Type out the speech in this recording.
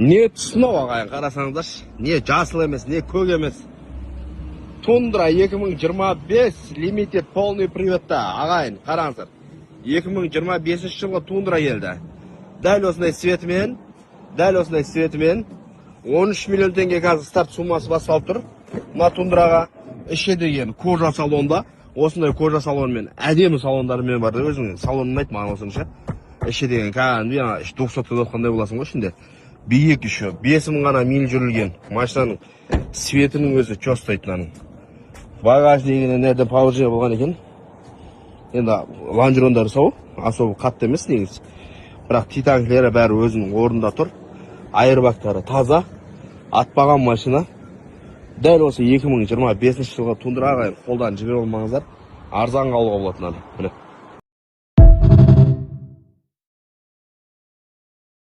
Не тұсынау ағайын, қарасаңыздаршы. Не жасыл емес, не көк емес. Тундра 2025 лимитед полный приводта ағайын, қараңыздар. 2025 жылғы тундра келді. Дәл осындай светімен 13 миллион теңге қазір старт суммасы басталып тұр. Мына тундраға іші деген кожа салонда, осындай кожа салонмен, әдемі салондарымен бар. Өзің салонын айт маған осынша. Іші деген кәдімгі 900 қандай боласың ғой ішінде. Биік еще 5000 ғана миль жүрілген. Машинаның светінің өзі чостайтын. Багажнигіне нерде положение болған екен. Енді лонжерондары сау, особо қатты емес негіз. Бірақ титанклері бәрі өзінің орнында тұр. Айырбактары таза, атпаған машина. Дәл осы 2025 жылғы тундраға қолдан жібере алмаңыздар, арзан алуға болатын.